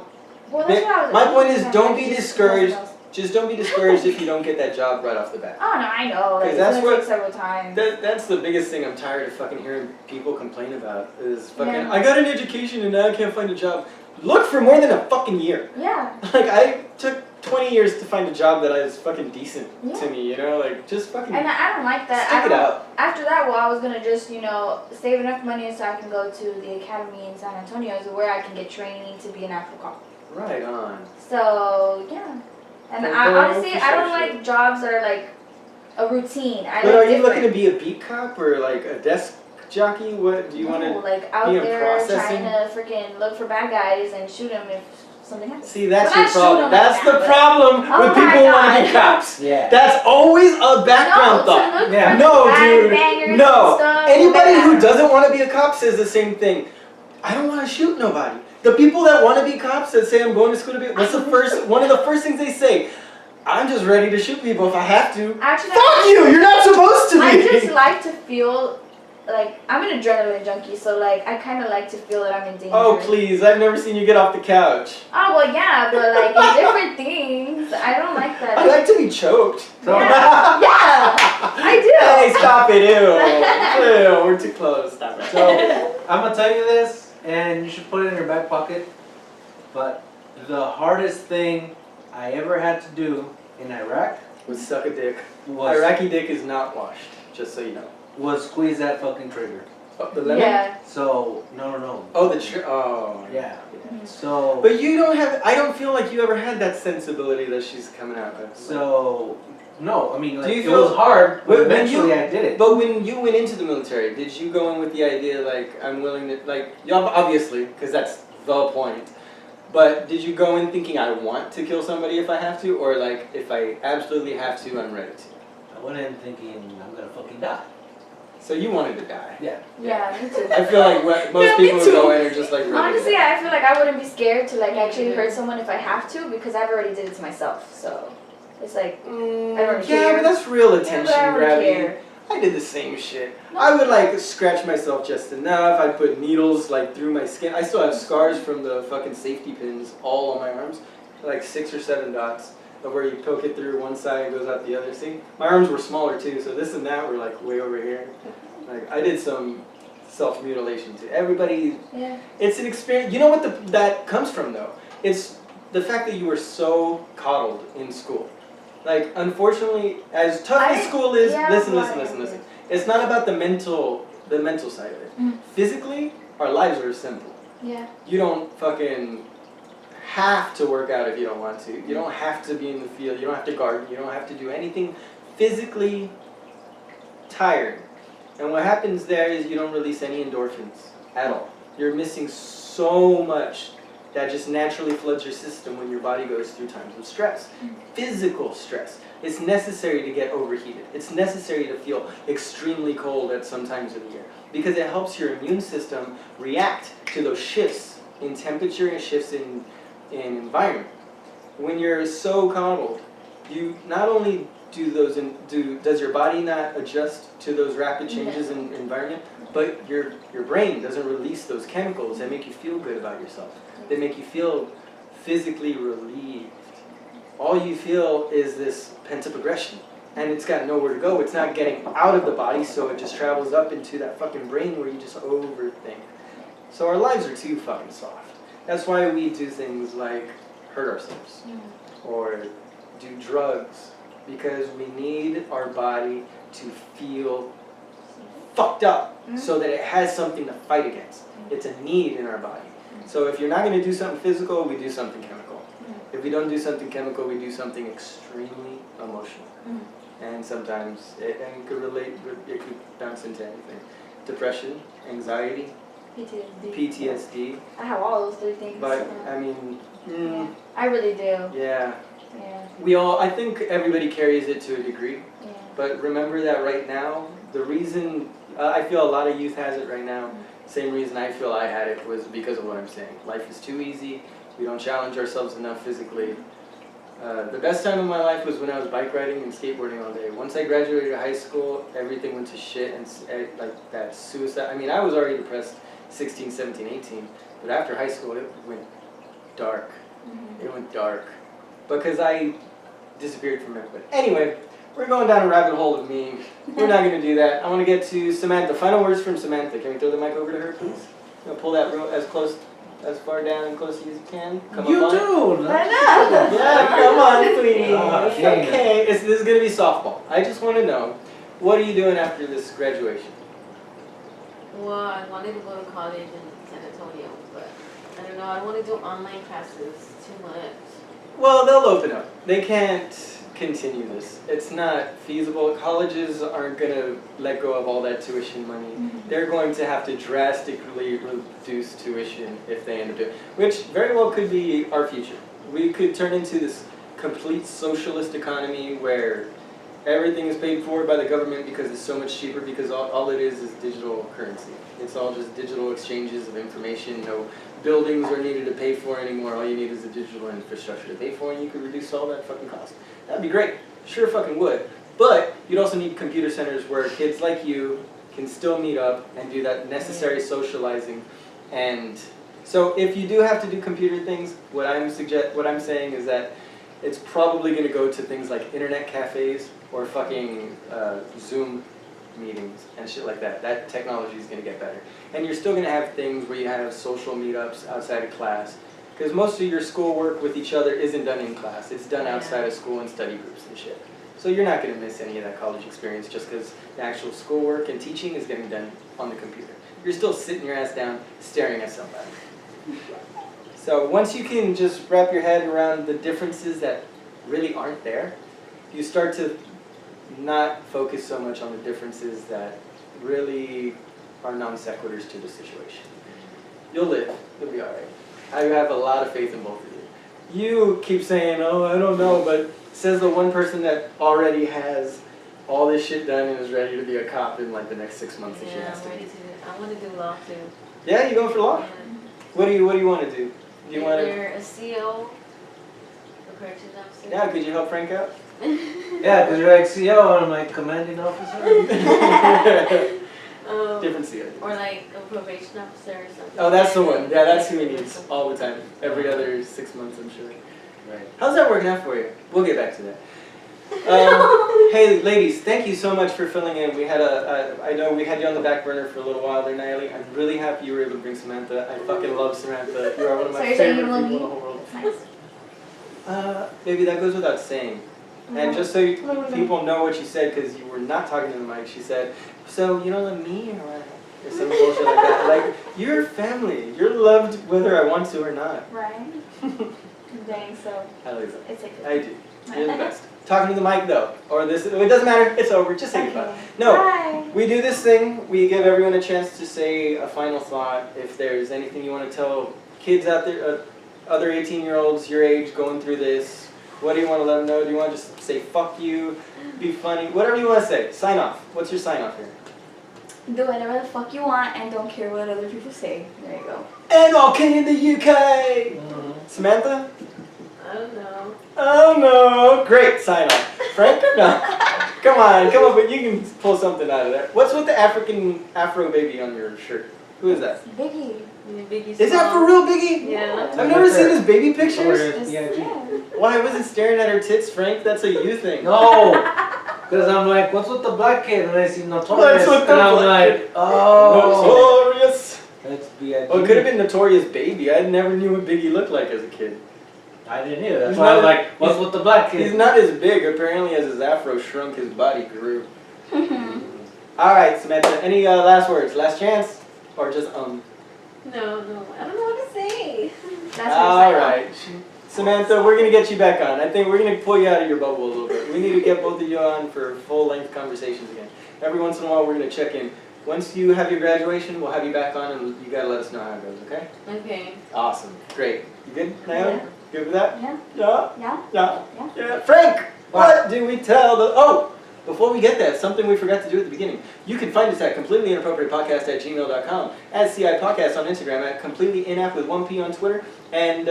Well, that's what I was. My point is, yeah, don't I be just- discouraged. Just don't be discouraged if you don't get that job right off the bat. Oh no, I know. Like, 'Cause it's that's gonna what- take several times. That's the biggest thing I'm tired of fucking hearing people complain about is fucking, Yeah. I got an education and now I can't find a job. Look for more than a fucking year. Yeah. Like, I took 20 years to find a job that is fucking decent Yeah. to me, you know? Like, just fucking And I don't like that. stick it out. After that, well, I was gonna just, save enough money so I can go to the academy in San Antonio, so where I can get training to be an actual cop. Right on. So yeah, and Well, I go honestly for I don't sure. like jobs that are like a routine. I But like are you different. looking to be a beat cop or like a desk jockey? What do you want to? like out be in there processing? trying to freaking look for bad guys and shoot them if something happens. See, that's Well, your not shoot problem. 'em That's like the that, but- problem Oh with my people who want to be God. cops. Yeah. That's always a background no, thought. to look Yeah. for No, the bad dude. bangers No. and stuff, Anybody bad who guys. doesn't want to be a cop says the same thing. I don't want to shoot nobody. The people that want to be cops that say I'm going to school to be, what's the first? One of the first things they say, I'm just ready to shoot people if I have to. Actually, Fuck you! You're not supposed to be. I just like to feel like I'm an adrenaline junkie, so like I kind of like to feel that I'm in danger. Oh please! I've never seen you get off the couch. Oh well, yeah, but like in different things, I don't like that. I like to be choked. Yeah, yeah, I do. Hey, stop it! Ew, ew, we're too close. Stop it. So, I'm gonna tell you this, and you should put it in your back pocket. But the hardest thing I ever had to do in Iraq Would suck a dick. was Iraqi dick is not washed. Just so you know. squeeze that fucking trigger. Oh, the lemon. Yeah. So no. Oh, oh. Yeah. Mhm. So But you don't have. I don't feel like you ever had that sensibility that she's coming out with. so no, I mean like Do you it feel- was hard, but when eventually you- I did it. But when you went into the military, did you go in with the idea like I'm willing to like obviously because that's the point. But did you go in thinking I want to kill somebody if I have to, or like if I absolutely have to, I'm ready to? I went in thinking I'm gonna fucking die. So you wanted to die. Yeah. Yeah, me too. I feel like what most Yeah, me people who go too. in are just like ready Honestly, to die. I feel like I wouldn't be scared to like actually hurt someone if I have to because I've already did it to myself. So it's like I don't Yeah, care. but that's real yeah, attention but I don't grabbing. care. I did the same shit. No. I would like scratch myself just enough. I'd put needles like through my skin. I still have scars from the fucking safety pins all on my arms, like 6 or 7 dots of where you poke it through one side and goes out the other. See, my arms were smaller too, so this and that were like way over here. Like I did some self-mutilation too. Everybody, Yeah. it's an experience. You know what that comes from though? It's the fact that you were so coddled in school. Like, unfortunately, as tough as school is, yeah, listen. why? It's not about the mental side of it. Mm. Physically, our lives are simple. Yeah. You don't fucking have to work out if you don't want to. You don't have to be in the field. You don't have to garden. You don't have to do anything physically tired. And what happens there is you don't release any endorphins at all. You're missing so much that just naturally floods your system when your body goes through times of stress. Physical stress. It's necessary to get overheated. It's necessary to feel extremely cold at some times of the year because it helps your immune system react to those shifts in temperature and shifts in environment. When you're so coddled, you not only does your body not adjust to those rapid changes in environment, but your brain doesn't release those chemicals that make you feel good about yourself. They make you feel physically relieved. All you feel is this pent-up aggression, and it's got nowhere to go. It's not getting out of the body, so it just travels up into that fucking brain where you just overthink. So our lives are too fucking soft. That's why we do things like hurt ourselves or do drugs, because we need our body to feel fucked up so that it has something to fight against. It's a need in our body. So if you're not going to do something physical, we do something chemical. If we don't do something chemical, we do something extremely emotional. And sometimes it could relate, it could bounce into anything. Depression, anxiety, PTSD. I have all those three things. But, I mean, I really do. Yeah. Yeah. I think everybody carries it to a degree. Yeah. But remember that right now, the reason, I feel a lot of youth has it right now, same reason I feel I had it was because of what I'm saying. Life is too easy. We don't challenge ourselves enough physically. The best time of my life was when I was bike riding and skateboarding all day. Once I graduated high school, everything went to shit, and like that suicide. I mean, I was already depressed 16, 17, 18, but after high school it went dark. It went dark because I disappeared from everybody. Anyway, we're going down a rabbit hole of me. We're not going to do that. I want to get to Samantha. Final words from Samantha. Can we throw the mic over to her, please? Pull that as far down and close as you can. Come You up on do! I know. Yeah, come on, please. Oh, It's okay. This is going to be softball. I just want to know, what are you doing after this graduation? Well, I wanted to go to college in San Antonio, but I don't know. I don't want to do online classes too much. Well, they'll open up. They can't continue this. It's not feasible. Colleges aren't going to let go of all that tuition money. They're going to have to drastically reduce tuition if they end up doing it, which very well could be our future. We could turn into this complete socialist economy where everything is paid for by the government because it's so much cheaper, because all it is digital currency. It's all just digital exchanges of information. No buildings are needed to pay for anymore. All you need is a digital infrastructure to pay for, and you could reduce all that fucking cost. That'd be great. Sure fucking would. But you'd also need computer centers where kids like you can still meet up and do that necessary socializing. And so if you do have to do computer things, what I'm saying is that it's probably going to go to things like internet cafes or fucking Zoom meetings and shit like that. That technology is going to get better. And you're still going to have things where you have social meetups outside of class. Because most of your schoolwork with each other isn't done in class. It's done outside of school in study groups and shit. So you're not going to miss any of that college experience just because the actual schoolwork and teaching is getting done on the computer. You're still sitting your ass down staring at somebody. So once you can just wrap your head around the differences that really aren't there, you start to not focus so much on the differences that really are non sequiturs to the situation. You'll live. You'll be all right. I have a lot of faith in both of you. You keep saying, oh, I don't know, but says the one person that already has all this shit done and is ready to be a cop in like the next 6 months if she has to. I want to do law too. Yeah, you going for law? Yeah. What do you want to do? Do you want to? Either a CO, a corrections officer. Yeah, could you help Frank out? Yeah, because you're like CO and I'm like commanding officer. Different CO. Or like a probation officer or something. Oh, that's the one. Yeah, that's who he needs all the time. Every other 6 months, I'm sure. Right. How's that working out for you? We'll get back to that. Hey, ladies, thank you so much for filling in. We had I know we had you on the back burner for a little while there, Nayeli. I'm really happy you were able to bring Samantha. I fucking love Samantha. You are one of my favorite people in the whole world. Nice. Maybe that goes without saying. And just so people know what you said, because you were not talking to the mic, she said, so you don't love me or what? or some bullshit like that. Like, you're family. You're loved whether I want to or not. Right? Dang, so I like that. it's like I do. You're the best. Talking to the mic though, or this. It doesn't matter. It's over. Just say goodbye. No. Bye. We do this thing. We give everyone a chance to say a final thought. If there's anything you want to tell kids out there, other 18-year-olds your age going through this, what do you want to let them know? Do you want to just say fuck you, be funny, whatever you want to say? Sign off. What's your sign off here? Do whatever the fuck you want and don't care what other people say. There you go. And okay in the UK. Samantha? I don't know. Oh no! Great sign off. Frank? No. Come on, come on, but you can pull something out of there. What's with the African Afro baby on your shirt? Who is that? Biggie. Biggie's Is that for real, Biggie? Yeah. I've never seen his baby pictures. It's, Yeah, yeah. Why I wasn't staring at her tits, Frank? That's a you thing. No, because I'm like, what's with the black kid? And I see Notorious, What's with the and I'm black like, oh, Notorious. that's B.I.G. Oh, it could have been Notorious Baby. I never knew what Biggie looked like as a kid. I didn't either. That's He's why I was not- like, what's with the black kid? He's not as big. Apparently, as his afro shrunk, his body grew. All right, Samantha. Any last words? Last chance? Or just No, I don't know what to say. That's your All sign off. right. Samantha, we're going to get you back on. I think we're going to pull you out of your bubble a little bit. We need to get both of you on for full-length conversations again. Every once in a while, we're going to check in. Once you have your graduation, we'll have you back on, and you got to let us know how it goes, okay? Okay. Awesome. Great. You good, Naomi? Yeah. Good with that? Yeah. Yeah? Yeah. Yeah? Yeah. Yeah. Frank, what do we tell the... Oh! Before we get that, something we forgot to do at the beginning. You can find us at completelyinappropriatepodcast@gmail.com, at CI Podcast on Instagram, at completelyinap with 1P on Twitter, and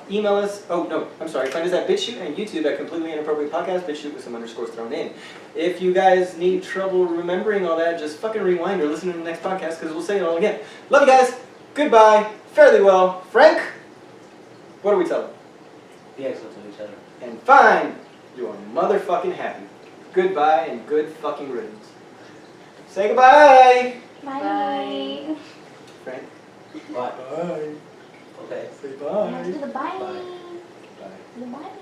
email us, find us at BitChute and YouTube at Completely Inappropriate Podcast, BitChute with some underscores thrown in. If you guys need trouble remembering all that, just fucking rewind or listen to the next podcast because we'll say it all again. Love you guys. Goodbye. Fairly well. Frank, what do we tell them? Be excellent to each other. And fine. You are motherfucking happy. Goodbye and good fucking riddance. Say goodbye. Bye. Bye. Frank. What? Bye. Okay. Say You have to bye. do the bye. Bye. Bye. Do the bye.